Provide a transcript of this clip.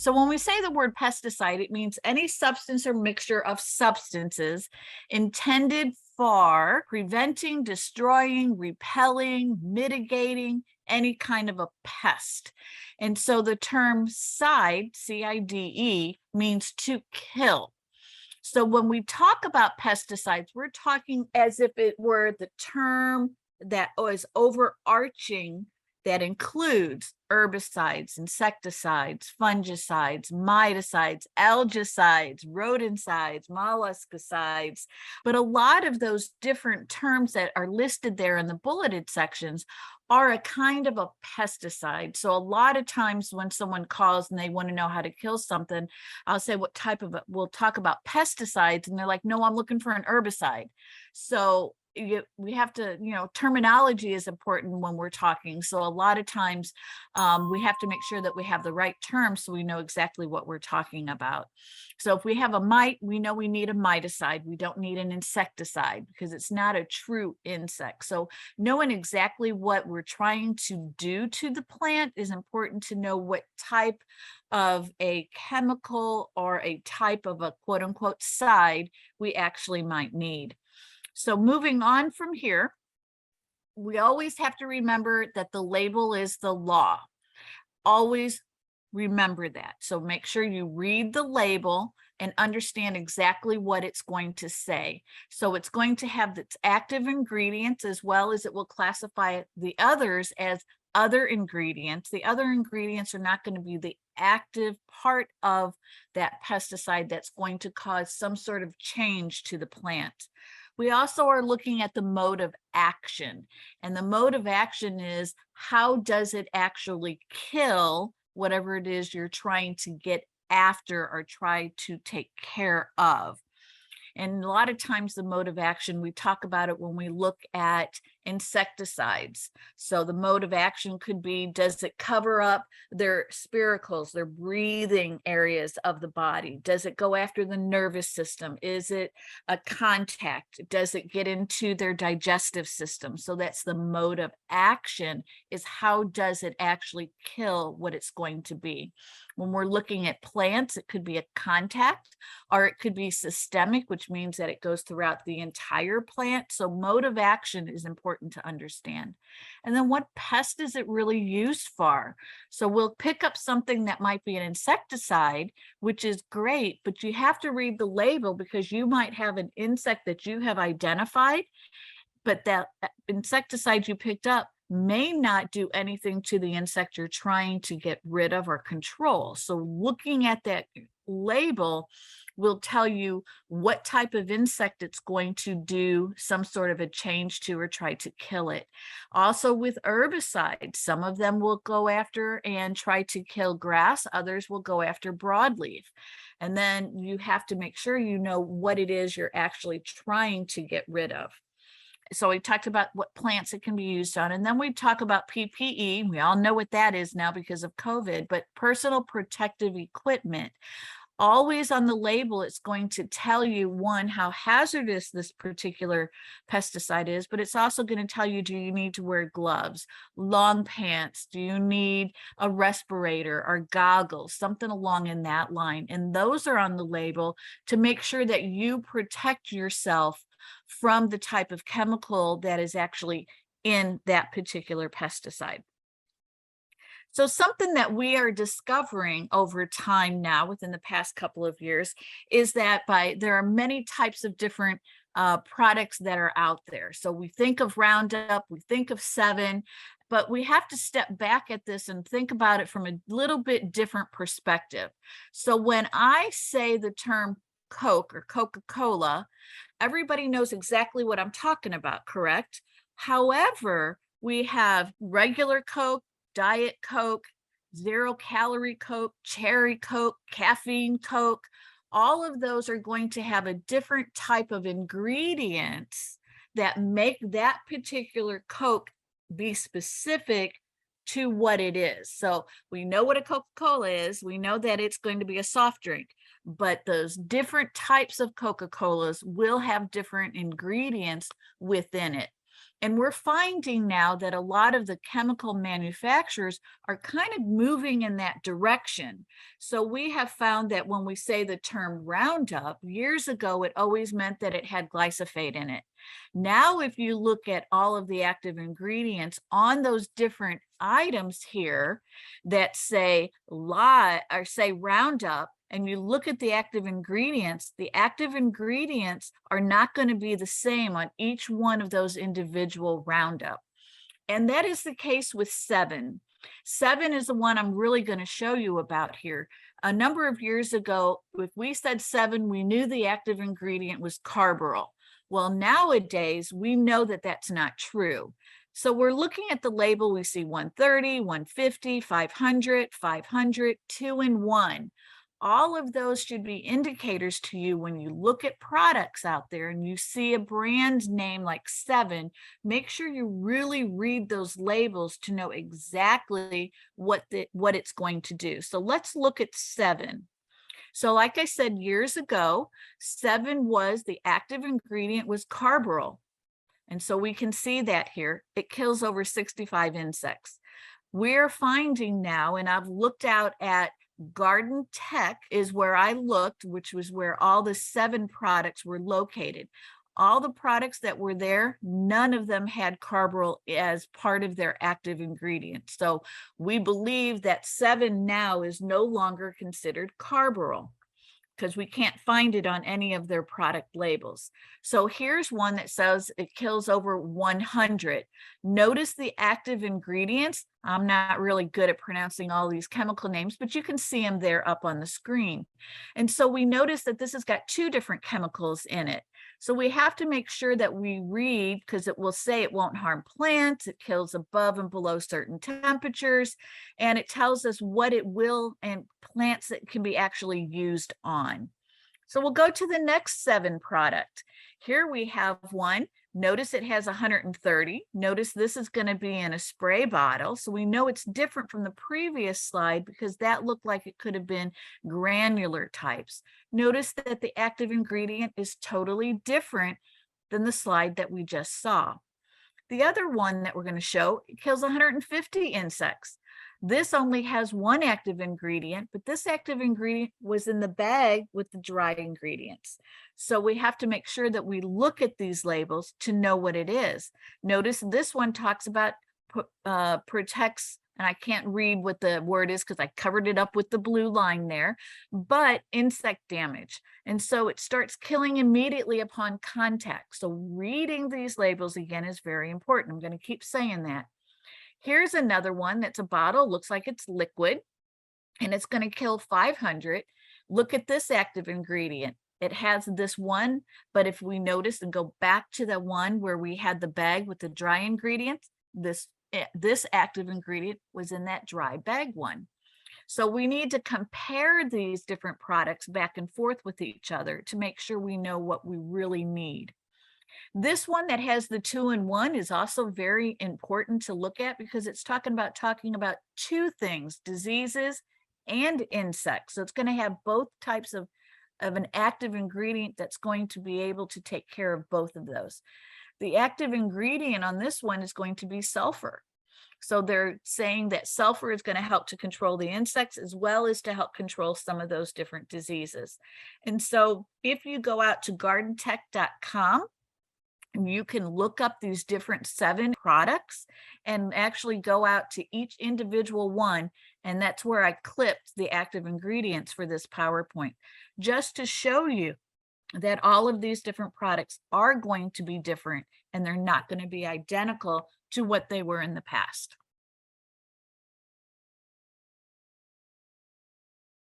So when we say the word pesticide, it means any substance or mixture of substances intended for preventing, destroying, repelling, mitigating any kind of a pest. And so the term cide, C-I-D-E, means to kill. So when we talk about pesticides, we're talking as if it were the term that is overarching, that includes herbicides, insecticides, fungicides, miticides, algicides, rodenticides, molluscicides. But a lot of those different terms that are listed there in the bulleted sections are a kind of a pesticide. So a lot of times when someone calls and they want to know how to kill something, I'll say, what type of it? We'll talk about pesticides, and they're like, no, I'm looking for an herbicide. So we have to, terminology is important when we're talking. So a lot of times we have to make sure that we have the right terms so we know exactly what we're talking about. So if we have a mite, we know we need a miticide. We don't need an insecticide because it's not a true insect. So knowing exactly what we're trying to do to the plant is important to know what type of a chemical or a type of a quote unquote side we actually might need. So moving on from here, we always have to remember that the label is the law. Always remember that. So make sure you read the label and understand exactly what it's going to say. So it's going to have its active ingredients, as well as it will classify the others as other ingredients. The other ingredients are not going to be the active part of that pesticide that's going to cause some sort of change to the plant. We also are looking at the mode of action, and the mode of action is how does it actually kill whatever it is you're trying to get after or try to take care of. And a lot of times the mode of action, we talk about it when we look at insecticides. So the mode of action could be, does it cover up their spiracles, their breathing areas of the body? Does it go after the nervous system? Is it a contact? Does it get into their digestive system? So that's the mode of action, is how does it actually kill what it's going to be. When we're looking at plants, it could be a contact, or it could be systemic, which means that it goes throughout the entire plant. So mode of action is important to understand. And then what pest is it really used for? So we'll pick up something that might be an insecticide, which is great, but you have to read the label because you might have an insect that you have identified, but that insecticide you picked up may not do anything to the insect you're trying to get rid of or control. So looking at that label will tell you what type of insect it's going to do some sort of a change to or try to kill it. Also with herbicides, some of them will go after and try to kill grass, others will go after broadleaf. And then you have to make sure you know what it is you're actually trying to get rid of. So we talked about what plants it can be used on, and then we talk about PPE. We all know what that is now because of COVID, but personal protective equipment. Always on the label, it's going to tell you, one, how hazardous this particular pesticide is, but it's also going to tell you, do you need to wear gloves, long pants? Do you need a respirator or goggles, something along in that line? And those are on the label to make sure that you protect yourself from the type of chemical that is actually in that particular pesticide. So something that we are discovering over time now within the past couple of years is that there are many types of different products that are out there. So we think of Roundup, we think of Sevin, but we have to step back at this and think about it from a little bit different perspective. So when I say the term Coke or Coca-Cola, everybody knows exactly what I'm talking about, correct? However, we have regular Coke, Diet Coke, zero-calorie Coke, cherry Coke, caffeine Coke. All of those are going to have a different type of ingredients that make that particular Coke be specific to what it is. So we know what a Coca-Cola is. We know that it's going to be a soft drink, but those different types of Coca-Colas will have different ingredients within it. And we're finding now that a lot of the chemical manufacturers are kind of moving in that direction. So we have found that when we say the term Roundup, years ago, it always meant that it had glyphosate in it. Now, if you look at all of the active ingredients on those different items here that say Roundup, and you look at the active ingredients are not going to be the same on each one of those individual Roundup. And that is the case with 7. 7 is the one I'm really going to show you about here. A number of years ago, if we said 7, we knew the active ingredient was carbaryl. Well, nowadays, we know that that's not true. So we're looking at the label, we see 130, 150, 500, 500, 2 and 1. All of those should be indicators to you when you look at products out there and you see a brand name like 7, make sure you really read those labels to know exactly what it's going to do. So let's look at 7. So like I said, years ago, 7 was the active ingredient was carbaryl. And so we can see that here, it kills over 65 insects. We're finding now, and I've looked out at Garden Tech is where I looked, which was where all the 7 products were located. All the products that were there, none of them had carbaryl as part of their active ingredient. So we believe that 7 now is no longer considered carbaryl, because we can't find it on any of their product labels. So here's one that says it kills over 100. Notice the active ingredients. I'm not really good at pronouncing all these chemical names, but you can see them there up on the screen. And so we notice that this has got 2 different chemicals in it. So we have to make sure that we read, because it will say it won't harm plants, it kills above and below certain temperatures, and it tells us what it will and plants that can be actually used on. So we'll go to the next 7 product. Here we have one. Notice it has 130. Notice this is going to be in a spray bottle. So we know it's different from the previous slide because that looked like it could have been granular types. Notice that the active ingredient is totally different than the slide that we just saw. The other one that we're going to show kills 150 insects. This only has 1 active ingredient, but this active ingredient was in the bag with the dry ingredients. So we have to make sure that we look at these labels to know what it is. Notice this one talks about protects, and I can't read what the word is because I covered it up with the blue line there, but insect damage. And so it starts killing immediately upon contact. So reading these labels again is very important. I'm going to keep saying that. Here's another one that's a bottle, looks like it's liquid, and it's going to kill 500. Look at this active ingredient. It has this one, but if we notice and go back to the one where we had the bag with the dry ingredients, this active ingredient was in that dry bag one. So we need to compare these different products back and forth with each other to make sure we know what we really need. This one that has the 2 in 1 is also very important to look at because it's talking about 2 things, diseases and insects. So it's going to have both types of an active ingredient that's going to be able to take care of both of those. The active ingredient on this one is going to be sulfur. So they're saying that sulfur is going to help to control the insects as well as to help control some of those different diseases. And so if you go out to gardentech.com, you can look up these different 7 products and actually go out to each individual one. And that's where I clipped the active ingredients for this PowerPoint, just to show you that all of these different products are going to be different and they're not going to be identical to what they were in the past.